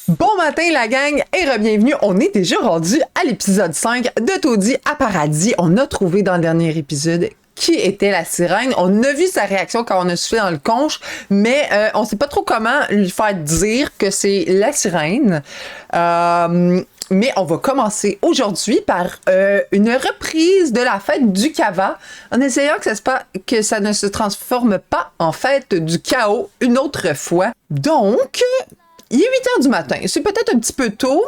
Bon matin la gang et bienvenue. On est déjà rendu à l'épisode 5 de Taudis à Paradis. On a trouvé dans le dernier épisode qui était la sirène. On a vu sa réaction quand on a soufflé dans le conche, mais on sait pas trop comment lui faire dire que c'est la sirène. Mais on va commencer aujourd'hui par une reprise de la fête du Cava, en essayant que ça ne se transforme pas en fête du chaos une autre fois. Donc, il est 8h du matin. C'est peut-être un petit peu tôt.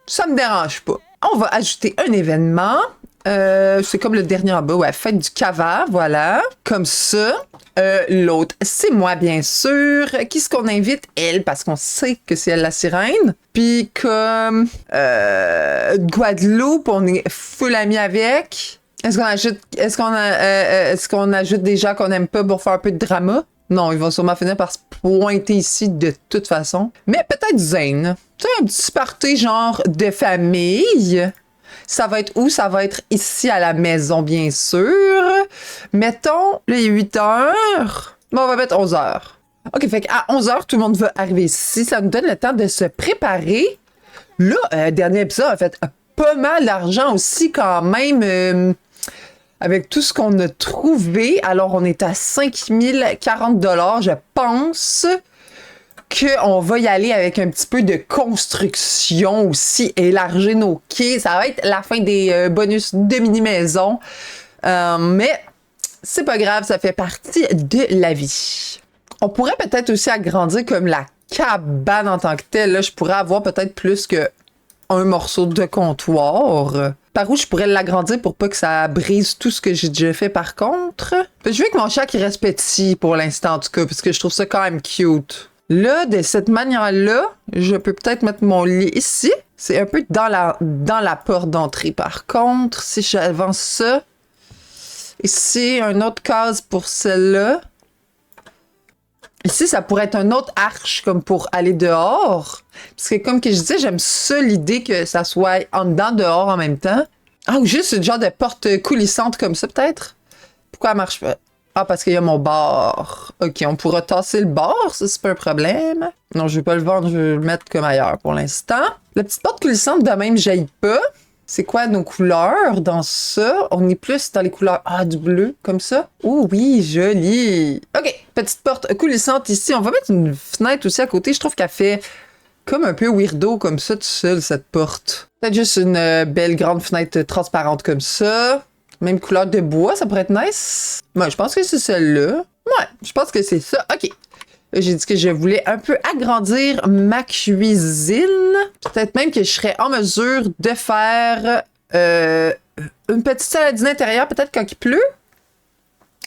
Ça me dérange pas. On va ajouter un événement. C'est comme le dernier en bas. Ouais, fête du Cava, voilà. Comme ça. L'autre, c'est moi, bien sûr. Qui est-ce qu'on invite? Elle, parce qu'on sait que c'est elle la sirène. Puis comme Guadeloupe, on est full amis avec. Est-ce qu'on ajoute des gens qu'on aime pas pour faire un peu de drama? Non, ils vont sûrement finir par se pointer ici de toute façon. Mais peut-être Zane. Tu sais, un petit party genre de famille. Ça va être où? Ça va être ici à la maison, bien sûr. Mettons, là, il est 8h. Bon, on va mettre 11h. OK, fait qu'à 11h, tout le monde va arriver ici. Ça nous donne le temps de se préparer. Là, dernier épisode, a fait pas mal d'argent aussi quand même. Avec tout ce qu'on a trouvé, alors on est à 5040 $. Je pense qu'on va y aller avec un petit peu de construction aussi, élargir nos quais. Ça va être la fin des bonus de mini-maison. Mais c'est pas grave, ça fait partie de la vie. On pourrait peut-être aussi agrandir comme la cabane en tant que telle. Là, je pourrais avoir peut-être plus que un morceau de comptoir. Par où je pourrais l'agrandir pour pas que ça brise tout ce que j'ai déjà fait par contre? Je veux que mon chat qui reste petit pour l'instant en tout cas, parce que je trouve ça quand même cute. Là, de cette manière-là, je peux peut-être mettre mon lit ici. C'est un peu dans la porte d'entrée par contre. Si j'avance ça. Ici, une autre case pour celle-là. Ici, ça pourrait être une autre arche comme pour aller dehors. Parce que comme que je disais, j'aime ça l'idée que ça soit en dedans, dehors en même temps. Ah, ou juste une genre de porte coulissante comme ça, peut-être? Pourquoi elle marche pas? Ah, parce qu'il y a mon bar. OK, on pourra tasser le bar, ça, c'est pas un problème. Non, je vais pas le vendre, je vais le mettre comme ailleurs pour l'instant. La petite porte coulissante, de même, j'aille pas. C'est quoi nos couleurs dans ça? On est plus dans les couleurs du bleu, comme ça. Oh oui, joli! OK, petite porte coulissante ici. On va mettre une fenêtre aussi à côté. Je trouve qu'elle fait comme un peu weirdo comme ça, tout seul, cette porte. Peut-être juste une belle grande fenêtre transparente comme ça. Même couleur de bois, ça pourrait être nice. Ouais, je pense que c'est celle-là. Ouais, je pense que c'est ça. OK. J'ai dit que je voulais un peu agrandir ma cuisine. Peut-être même que je serais en mesure de faire une petite saladine intérieure, peut-être quand il pleut.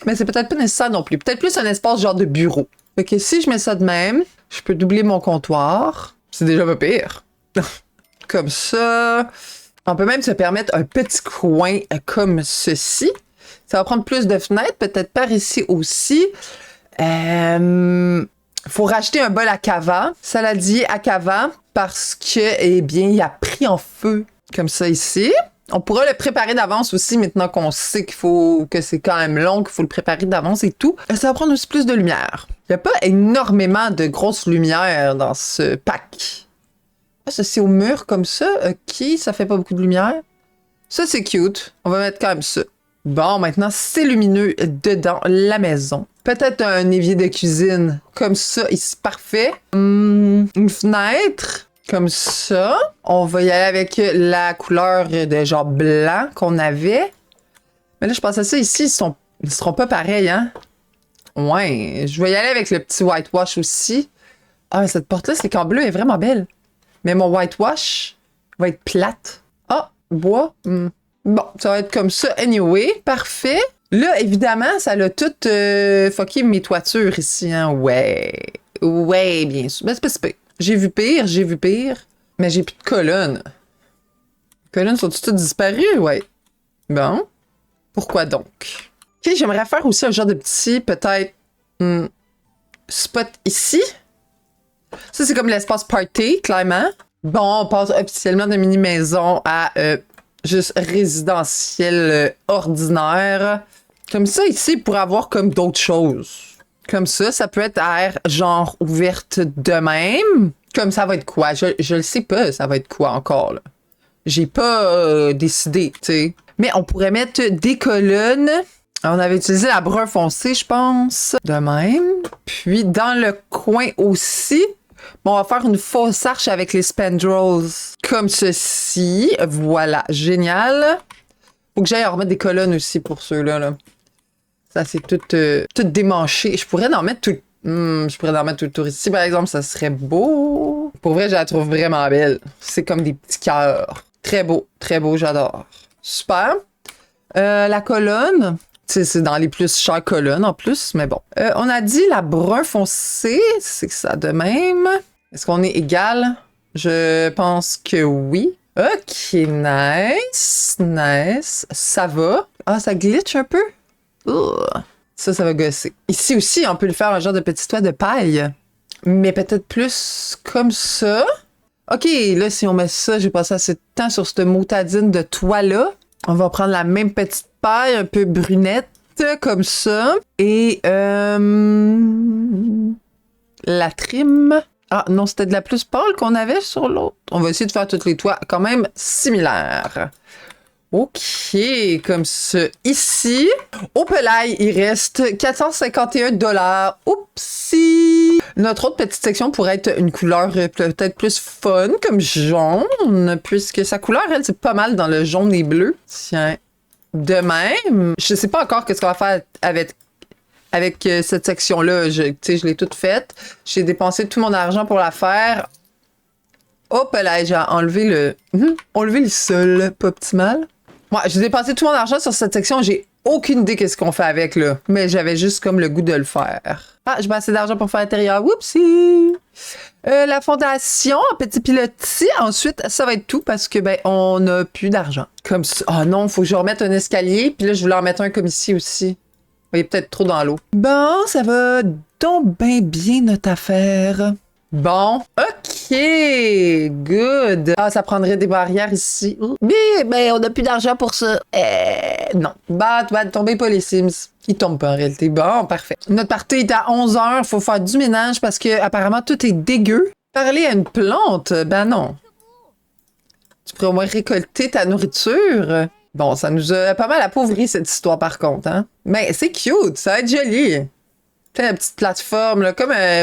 Mais c'est peut-être pas nécessaire non plus. Peut-être plus un espace genre de bureau. Fait que si je mets ça de même, je peux doubler mon comptoir. C'est déjà pas pire. Comme ça. On peut même se permettre un petit coin comme ceci. Ça va prendre plus de fenêtres, peut-être par ici aussi. Faut racheter un bol à cava, saladier à cava, parce que, eh bien, il a pris en feu, comme ça ici. On pourra le préparer d'avance aussi, maintenant qu'on sait que c'est quand même long, qu'il faut le préparer d'avance et tout. Ça va prendre aussi plus de lumière. Il n'y a pas énormément de grosses lumières dans ce pack. Ah, ça, c'est au mur comme ça. OK, ça fait pas beaucoup de lumière. Ça, c'est cute. On va mettre quand même ça. Bon, maintenant, c'est lumineux dedans la maison. Peut-être un évier de cuisine comme ça, ici, parfait. Une fenêtre, comme ça. On va y aller avec la couleur de genre blanc qu'on avait. Mais là, je pense à ça ici, ils seront pas pareils, hein? Ouais, je vais y aller avec le petit whitewash aussi. Ah, mais cette porte-là, c'est qu'en bleu, elle est vraiment belle. Mais mon whitewash va être plate. Ah, bois. Bon, ça va être comme ça anyway. Parfait. Là, évidemment, ça l'a tout fucké mes toitures ici, hein. Ouais. Ouais, bien sûr. Mais c'est pas si pire. J'ai vu pire. Mais j'ai plus de colonnes. Les colonnes sont-tu toutes disparues? Ouais. Bon. Pourquoi donc? OK, j'aimerais faire aussi un genre de petit, peut-être, spot ici. Ça, c'est comme l'espace party, clairement. Bon, on passe officiellement de mini-maison à juste résidentiel ordinaire. Comme ça, ici, pour avoir comme d'autres choses. Comme ça peut être air genre ouverte de même. Comme ça va être quoi? Je le sais pas, ça va être quoi encore, là. J'ai pas décidé, tu sais. Mais on pourrait mettre des colonnes. On avait utilisé la brun foncé, je pense. De même. Puis dans le coin aussi, bon, on va faire une fausse arche avec les spandrels. Comme ceci. Voilà, génial. Faut que j'aille en remettre des colonnes aussi pour ceux-là. Là. Ça, c'est tout démanché. Je pourrais en mettre tout. Je pourrais en mettre tout le tour ici, par exemple. Ça serait beau. Pour vrai, je la trouve vraiment belle. C'est comme des petits cœurs. Très beau, j'adore. Super. La colonne. C'est dans les plus chères colonnes en plus, mais bon. On a dit la brun foncé, c'est ça de même. Est-ce qu'on est égal? Je pense que oui. Ok, nice. Ça va. Ah, ça glitch un peu? Ça va gosser. Ici aussi, on peut le faire un genre de petit toit de paille. Mais peut-être plus comme ça. Ok, là, si on met ça, j'ai passé assez de temps sur cette motadine de toit-là. On va prendre la même petite paille, un peu brunette, comme ça. Et, la trim. Ah, non, c'était de la plus pâle qu'on avait sur l'autre. On va essayer de faire tous les toits quand même similaires. OK, comme ça. Ici, au pelail, il reste 451 $. Oupsie! Notre autre petite section pourrait être une couleur peut-être plus fun, comme jaune, puisque sa couleur, elle, c'est pas mal dans le jaune et bleu. Tiens. De même, je sais pas encore qu'est-ce qu'on va faire avec cette section-là. Je l'ai toute faite. J'ai dépensé tout mon argent pour la faire. Hop là, j'ai enlevé le sol, pas optimal. Moi, j'ai dépensé tout mon argent sur cette section. J'ai aucune idée qu'est-ce qu'on fait avec, là. Mais j'avais juste comme le goût de le faire. Ah, j'ai pas assez d'argent pour faire l'intérieur. Whoopsie! La fondation en petit pilotis. Ensuite, ça va être tout parce que, ben, on n'a plus d'argent. Comme ça. Oh non, faut que je remette un escalier. Puis là, je voulais en mettre un comme ici aussi. Il est peut-être trop dans l'eau. Bon, ça va donc bien notre affaire. Bon, ok, good. Ah, ça prendrait des barrières ici. Oui, ben, on n'a plus d'argent pour ça. Non. Bah, tombez pas les Sims. Ils tombent pas en réalité. Bon, parfait. Notre party est à 11h. Faut faire du ménage parce que apparemment tout est dégueu. Parler à une plante? Ben non. Tu pourrais au moins récolter ta nourriture. Bon, ça nous a pas mal appauvri cette histoire par contre, hein. Mais c'est cute, ça va être joli. Une petite plateforme, là,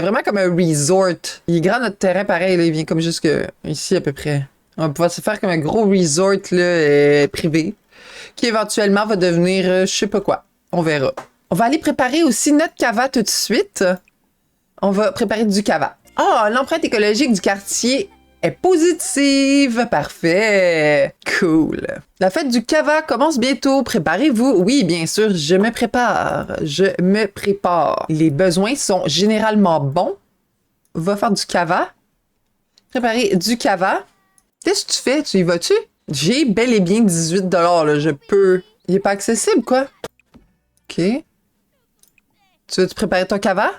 vraiment comme un resort. Il est grand notre terrain, pareil, là, il vient comme jusque ici à peu près. On va pouvoir se faire comme un gros resort là, privé, qui éventuellement va devenir je sais pas quoi. On verra. On va aller préparer aussi notre cava tout de suite. On va préparer du cava. Ah, l'empreinte écologique du quartier est positive. Parfait. Cool. La fête du cava commence bientôt. Préparez-vous. Oui, bien sûr, je me prépare. Les besoins sont généralement bons. Va faire du cava. Préparer du cava. Qu'est-ce que tu fais? Tu y vas-tu? J'ai bel et bien 18 $, là. Je peux. Il est pas accessible, quoi. OK. Tu veux-tu préparer ton cava?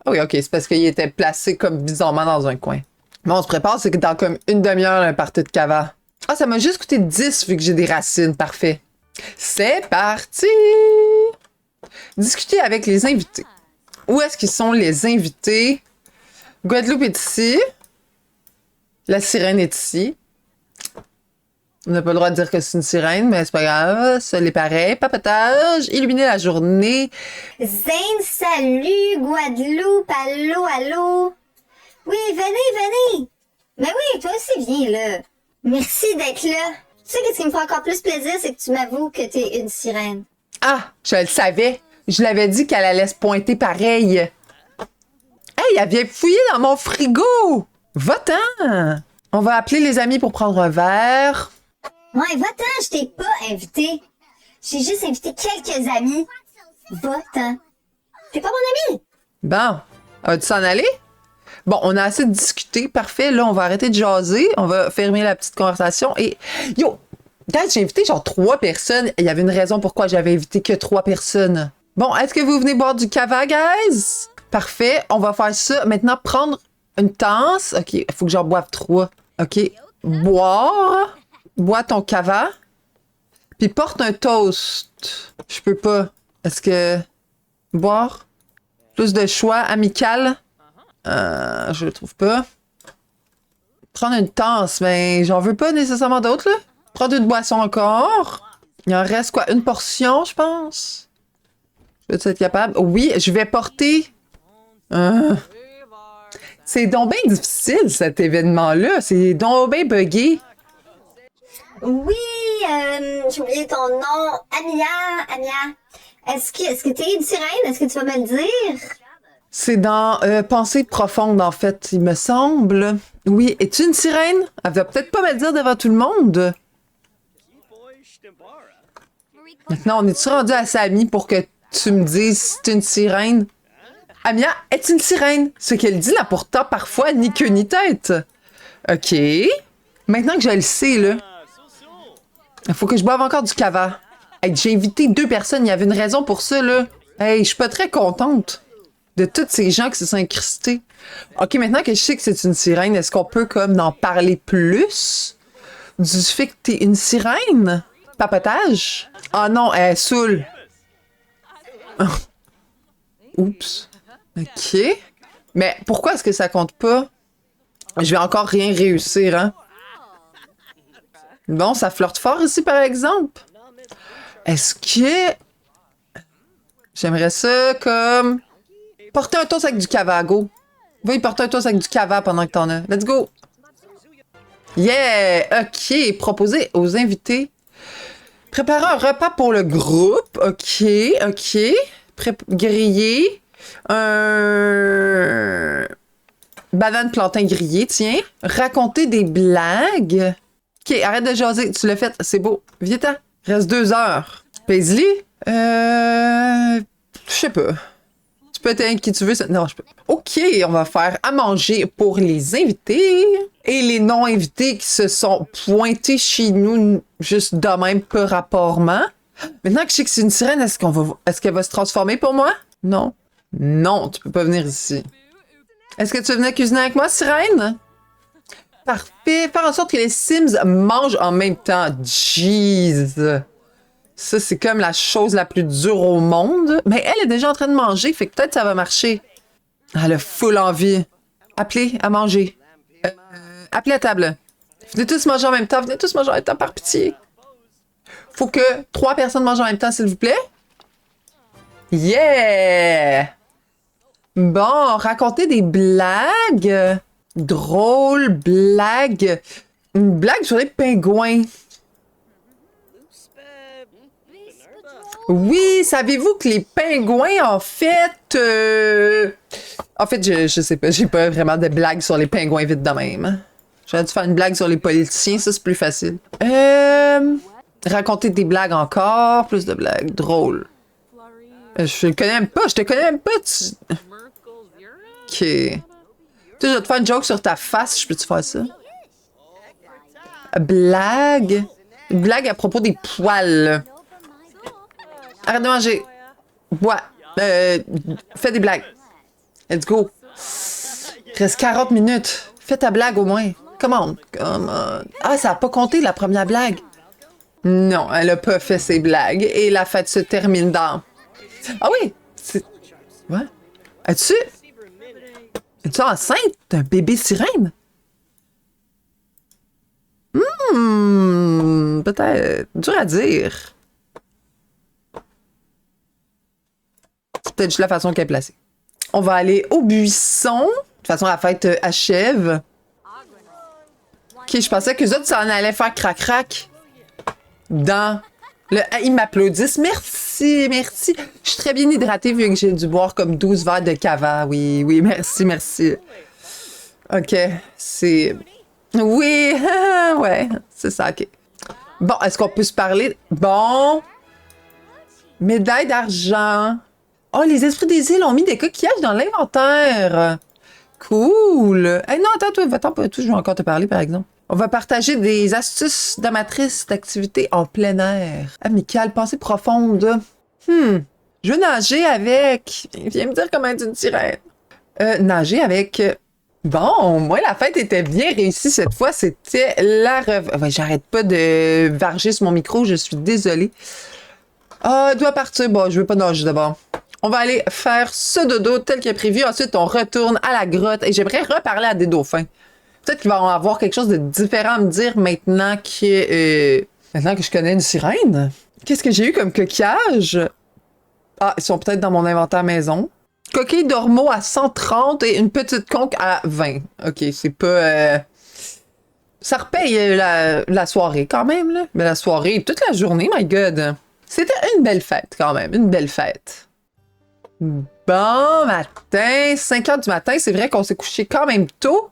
Ah oui, OK. C'est parce qu'il était placé comme bizarrement dans un coin. Bon, on se prépare, c'est que dans comme une demi-heure, un party de cava. Ah, ça m'a juste coûté 10 vu que j'ai des racines. Parfait. C'est parti! Discuter avec les invités. Où est-ce qu'ils sont les invités? Guadeloupe est ici. La sirène est ici. On n'a pas le droit de dire que c'est une sirène, mais c'est pas grave. Ça l'est pareil. Papotage. Illuminer la journée. Zane, salut! Guadeloupe, allô? Oui, venez! Mais oui, toi aussi, viens, là. Merci d'être là. Tu sais, qu'est-ce qui me fait encore plus plaisir, c'est que tu m'avoues que t'es une sirène. Ah, je le savais. Je l'avais dit qu'elle allait se pointer pareil. Hey, elle vient fouiller dans mon frigo! Va-t'en! On va appeler les amis pour prendre un verre. Ouais, va-t'en, je t'ai pas invité. J'ai juste invité quelques amis. Va-t'en. T'es pas mon ami? Bon, vas-tu s'en aller? Bon, on a assez discuté. Parfait. Là, on va arrêter de jaser. On va fermer la petite conversation. Et yo, j'ai invité genre 3 personnes. Il y avait une raison pourquoi j'avais invité que 3 personnes. Bon, est-ce que vous venez boire du cava, guys? Parfait. On va faire ça. Maintenant, prendre une tasse. OK, il faut que j'en boive 3. OK. Boire. Bois ton cava. Puis porte un toast. Je peux pas. Est-ce que... Boire? Plus de choix amical? Je le trouve pas. Prendre une tasse, mais j'en veux pas nécessairement d'autres, là. Prendre une boisson encore. Il en reste quoi? Une portion, je pense? Je vais être capable? Oui, je vais porter... C'est donc bien difficile, cet événement-là. C'est donc bien buggé. Oui, j'ai oublié ton nom. Amia. Est-ce que t'es une sirène? Est-ce que tu vas me le dire? C'est dans Pensée profonde, en fait, il me semble. Oui, es-tu une sirène? Elle va peut-être pas me le dire devant tout le monde. Maintenant, on est-tu rendu à Samy pour que tu me dises si t'es une sirène? Amia, est-ce une sirène? Ce qu'elle dit n'a pourtant parfois ni queue ni tête. OK. Maintenant que je le sais, là, il faut que je boive encore du cava. Hey, j'ai invité 2 personnes, il y avait une raison pour ça, là. Hey, je suis pas très contente de tous ces gens qui se sont incrustés. OK, maintenant que je sais que c'est une sirène, est-ce qu'on peut comme en parler plus? Du fait que t'es une sirène? Papotage? Ah non, elle est saoule. Oups. OK. Mais pourquoi est-ce que ça compte pas? Je vais encore rien réussir, hein? Bon, ça flirte fort ici, par exemple. Est-ce que... J'aimerais ça comme... Porter un toast avec du cava, go. Va y porter un toast avec du cava pendant que t'en as. Let's go. Yeah! OK. Proposer aux invités. Préparer un repas pour le groupe. OK. Griller. Banane plantain grillé, tiens. Raconter des blagues. OK, arrête de jaser. Tu l'as fait. C'est beau. Viens-t'en. Reste 2 heures. Paisley? Je sais pas. Tu peux être qui tu veux. Non, je peux. OK, on va faire à manger pour les invités et les non-invités qui se sont pointés chez nous juste de même peu rapportement. Maintenant que je sais que c'est une sirène, est-ce qu'elle va se transformer pour moi? Non. Non, tu peux pas venir ici. Est-ce que tu veux venir cuisiner avec moi, sirène? Parfait. Faire en sorte que les Sims mangent en même temps. Jeez. Ça, c'est comme la chose la plus dure au monde. Mais elle est déjà en train de manger, fait que peut-être ça va marcher. Elle a full envie. Appelez à manger. Appelez à table. Venez tous manger en même temps. Venez tous manger en même temps, par pitié. Faut que 3 personnes mangent en même temps, s'il vous plaît. Yeah! Bon, racontez des blagues. Drôles blagues. Une blague sur les pingouins. Oui, savez-vous que les pingouins, en fait... En fait, je sais pas, j'ai pas vraiment de blagues sur les pingouins vite de même. J'aurais dû faire une blague sur les politiciens, ça c'est plus facile. Raconter des blagues encore, plus de blagues, drôles. Je te connais même pas, Ok. Tu sais, je vais te faire une joke sur ta face, je peux-tu faire ça? Blague. Une blague à propos des poils. Arrête de manger. Bois. Fais des blagues. Let's go. Reste 40 minutes. Fais ta blague au moins. Come on. Ah, ça a pas compté la première blague. Non, elle a pas fait ses blagues. Et la fête se termine dans... Ah oui! Ouais. Es-tu enceinte d'un bébé sirène? Peut-être. Dur à dire. C'est peut-être juste la façon qu'elle est placée. On va aller au buisson. De toute façon, la fête achève. Ok, je pensais que les autres, ça en allait faire crac-crac. Ils m'applaudissent. Merci. Je suis très bien hydratée vu que j'ai dû boire comme 12 verres de cava. Oui, merci. OK, c'est... Oui, ouais, c'est ça, OK. Bon, est-ce qu'on peut se parler? Bon. Médaille d'argent. Oh, les esprits des îles ont mis des coquillages dans l'inventaire. Cool. Hey, non, attends, pas tout, je vais encore te parler, par exemple. On va partager des astuces d'amatrices d'activités en plein air. Amical, pensée profonde. Je veux nager avec... Viens me dire comment être une sirène. Nager avec... Bon, moi, la fête était bien réussie cette fois. C'était la... Ouais, j'arrête pas de varger sur mon micro, je suis désolée. Ah, doit partir. Bon, je veux pas nager d'abord. On va aller faire ce dodo tel que prévu. Ensuite, on retourne à la grotte et j'aimerais reparler à des dauphins. Peut-être qu'il va y avoir quelque chose de différent à me dire maintenant que je connais une sirène. Qu'est-ce que j'ai eu comme coquillage? Ah, ils sont peut-être dans mon inventaire maison. Coquille d'ormeau à 130 et une petite conque à 20. OK, c'est pas... Ça repaye la soirée quand même, là. Mais la soirée, toute la journée, my God. C'était une belle fête quand même, une belle fête. Bon matin, 5 heures du matin, c'est vrai qu'on s'est couché quand même tôt.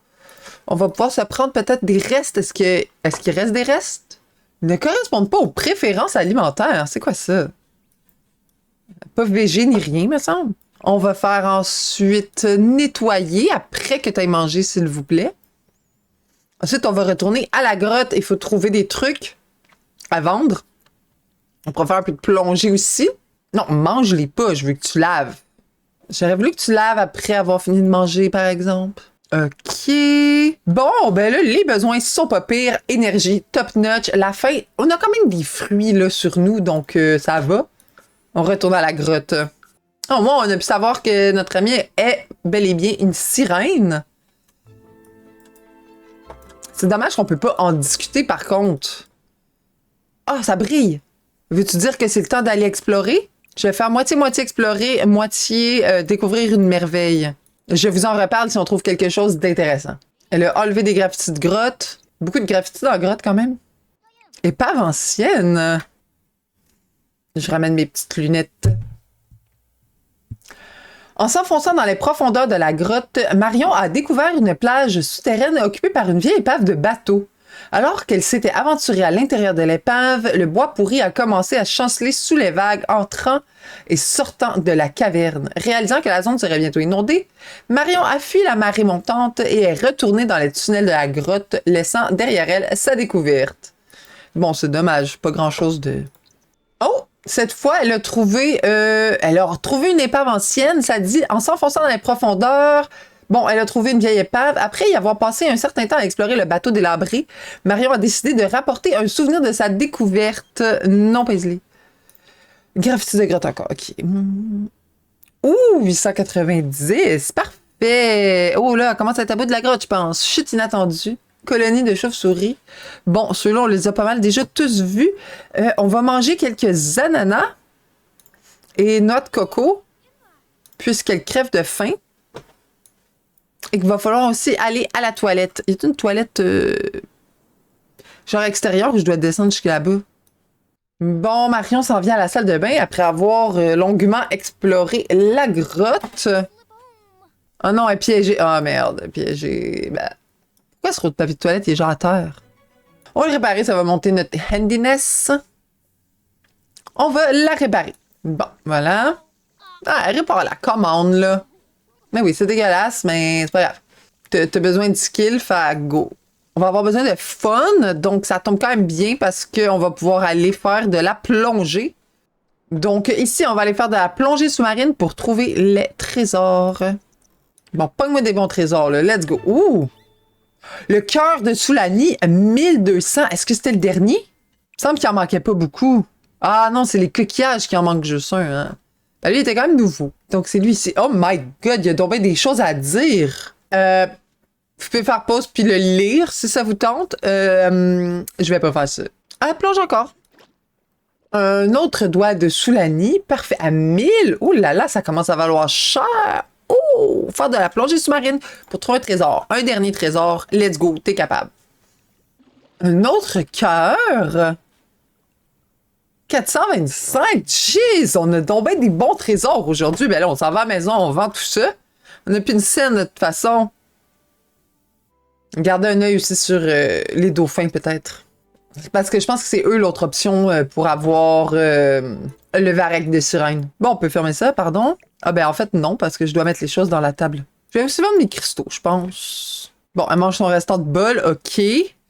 On va pouvoir se prendre peut-être des restes. Est-ce qu'il reste des restes? Ils ne correspondent pas aux préférences alimentaires. C'est quoi ça? Pas végé ni rien, me semble. On va faire ensuite nettoyer après que tu aies mangé, s'il vous plaît. Ensuite, on va retourner à la grotte. Il faut trouver des trucs à vendre. On pourra faire un peu de plongée aussi. Non, mange-les pas. Je veux que tu laves. J'aurais voulu que tu laves après avoir fini de manger, par exemple. OK. Bon, ben là, les besoins sont pas pires. Énergie, top notch. La faim, on a quand même des fruits là sur nous, donc ça va. On retourne à la grotte. Au moins, on a pu savoir que notre amie est bel et bien une sirène. C'est dommage qu'on peut pas en discuter, par contre. Ah, ça brille. Veux-tu dire que c'est le temps d'aller explorer? Je vais faire moitié-moitié explorer, moitié découvrir une merveille. Je vous en reparle si on trouve quelque chose d'intéressant. Elle a enlevé des graffitis de grotte. Beaucoup de graffitis dans la grotte, quand même. Épave ancienne. Je ramène mes petites lunettes. En s'enfonçant dans les profondeurs de la grotte, Marion a découvert une plage souterraine occupée par une vieille épave de bateau. Alors qu'elle s'était aventurée à l'intérieur de l'épave, le bois pourri a commencé à chanceler sous les vagues, entrant et sortant de la caverne. Réalisant que la zone serait bientôt inondée, Marion a fui la marée montante et est retournée dans les tunnels de la grotte, laissant derrière elle sa découverte. Bon, c'est dommage, pas grand-chose de... Oh! Cette fois, elle a retrouvé une épave ancienne, ça dit, en s'enfonçant dans les profondeurs. Bon, elle a trouvé une vieille épave. Après y avoir passé un certain temps à explorer le bateau délabré, Marion a décidé de rapporter un souvenir de sa découverte non Paisley. Graffiti de grotte encore, OK. Ouh, 890, parfait. Oh là, elle commence à être à bout de la grotte, je pense. Chute inattendue. Colonie de chauves-souris. Bon, ceux-là, on les a pas mal déjà tous vus. On va manger quelques ananas et noix de coco, puisqu'elle crève de faim. Et qu'il va falloir aussi aller à la toilette. Il y a une toilette genre extérieure où je dois descendre jusqu'à là-bas. Bon, Marion s'en vient à la salle de bain après avoir longuement exploré la grotte. Oh non, elle est piégée. Ah merde, elle est piégée. Ben... Pourquoi ce rouleau de papier de toilette il est genre à terre? On va le réparer, ça va monter notre handiness. On va la réparer. Bon, voilà. Ah, elle répare la commande, là. Mais oui, c'est dégueulasse, mais c'est pas grave. T'as besoin de skill, fait go. On va avoir besoin de fun, donc ça tombe quand même bien parce qu'on va pouvoir aller faire de la plongée. Donc ici, on va aller faire de la plongée sous-marine pour trouver les trésors. Bon, pogne-moi des bons trésors, là. Let's go. Ouh! Le cœur de Soulani, 1200. Est-ce que c'était le dernier? Il me semble qu'il en manquait pas beaucoup. Ah non, c'est les coquillages qui en manquent juste un. Hein? Ben, lui, il était quand même nouveau. Donc, c'est lui ici. Oh my God, il y a donc bien des choses à dire. Vous pouvez faire pause puis le lire si ça vous tente. Je vais pas faire ça. Ah, plonge encore. Un autre doigt de Soulani. Parfait. À 1000. Ouh là là, ça commence à valoir cher. Oh! Faire de la plongée sous-marine pour trouver un trésor. Un dernier trésor. Let's go. T'es capable. Un autre cœur. 425. Jeez! On a donc bien des bons trésors aujourd'hui. Ben là, on s'en va à la maison. On vend tout ça. On n'a plus une scène de toute façon. Gardez un œil aussi sur les dauphins, peut-être. Parce que je pense que c'est eux l'autre option pour avoir le varech de sirène. Bon, on peut fermer ça, pardon. Ah ben en fait, non, parce que je dois mettre les choses dans la table. Je vais aussi vendre mes cristaux, je pense. Bon, elle mange son restant de bol, OK.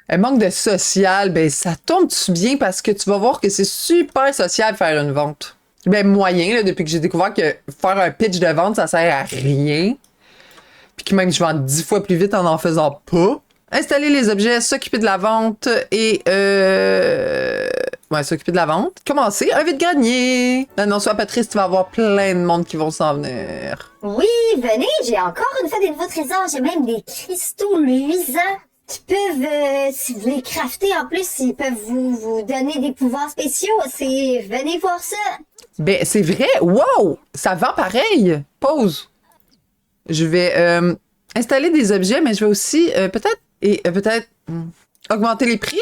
Elle manque de social, ben ça tombe-tu bien parce que tu vas voir que c'est super social faire une vente. Ben moyen, là, depuis que j'ai découvert que faire un pitch de vente, ça sert à rien. Puis que même je vends 10 fois plus vite en faisant pas. Installer les objets, s'occuper de la vente et ouais, s'occuper de la vente. Commencer un vide-grenier. Non, sois pas triste, tu vas avoir plein de monde qui vont s'en venir. Oui, venez, j'ai encore une fois des nouveaux trésors. J'ai même des cristaux luisants. qui peuvent, si vous les crafter en plus, ils peuvent vous donner des pouvoirs spéciaux. Venez voir ça. Ben, c'est vrai. Wow! Ça vend pareil. Pause. Je vais installer des objets, mais je vais aussi peut-être augmenter les prix.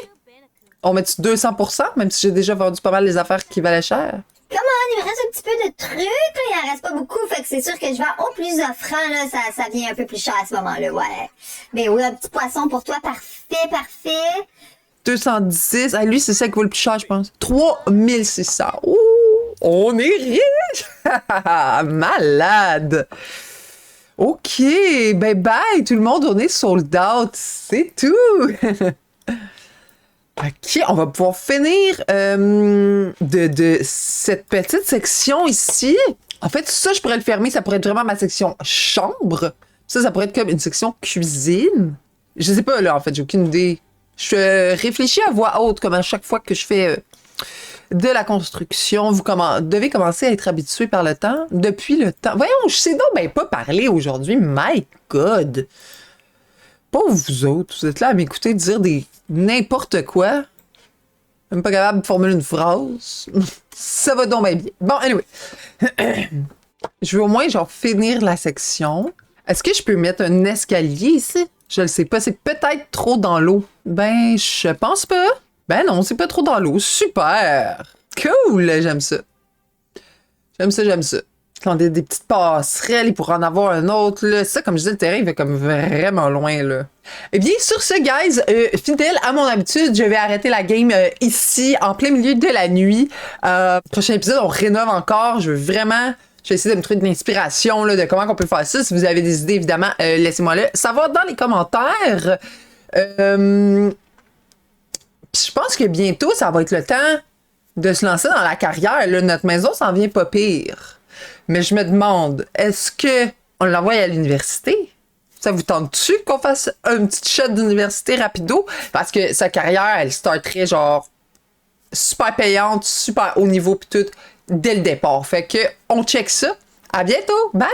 On met 200%, même si j'ai déjà vendu pas mal les affaires qui valaient cher. Comment? Il me reste un petit peu de trucs, là. Il en reste pas beaucoup. Fait que c'est sûr que je vais au plus offrant, là. Ça devient un peu plus cher à ce moment-là, ouais. Mais oui, un petit poisson pour toi. Parfait, parfait. 210. Ah, lui, c'est ça qui vaut le plus cher, je pense. 3600. Ouh! On est riche! Malade! OK, ben bye tout le monde, on est sold out, c'est tout! OK, on va pouvoir finir de cette petite section ici. En fait, ça, je pourrais le fermer, ça pourrait être vraiment ma section chambre. Ça pourrait être comme une section cuisine. Je sais pas, là, en fait, j'ai aucune idée. Je réfléchis à voix haute, comme à chaque fois que je fais de la construction. Vous devez commencer à être habitué par le temps. Depuis le temps. Voyons, je sais donc ben pas parler aujourd'hui. My God! Pauvre vous autres, vous êtes là à m'écouter dire n'importe quoi. Même pas capable de formuler une phrase. Ça va donc bien bien. Bon, anyway. Je veux au moins, genre, finir la section. Est-ce que je peux mettre un escalier ici? Je le sais pas, c'est peut-être trop dans l'eau. Ben, je pense pas. Ben non, c'est pas trop dans l'eau. Super! Cool! J'aime ça. J'aime ça. Quand des petites passerelles, il pourra en avoir un autre, là. Ça, comme je disais, le terrain, il va comme vraiment loin, là. Eh bien, sur ce, guys, fidèle à mon habitude, je vais arrêter la game ici, en plein milieu de la nuit. Prochain épisode, on rénove encore. Je vais essayer de me trouver de l'inspiration, là, de comment on peut faire ça. Si vous avez des idées, évidemment, laissez-moi le savoir dans les commentaires. Puis je pense que bientôt, ça va être le temps de se lancer dans la carrière. Là, notre maison s'en vient pas pire. Mais je me demande, est-ce que on l'envoie à l'université? Ça vous tente-tu qu'on fasse un petit shot d'université rapido? Parce que sa carrière, elle starterait genre super payante, super haut niveau pis tout, dès le départ. Fait que on check ça. À bientôt! Bye!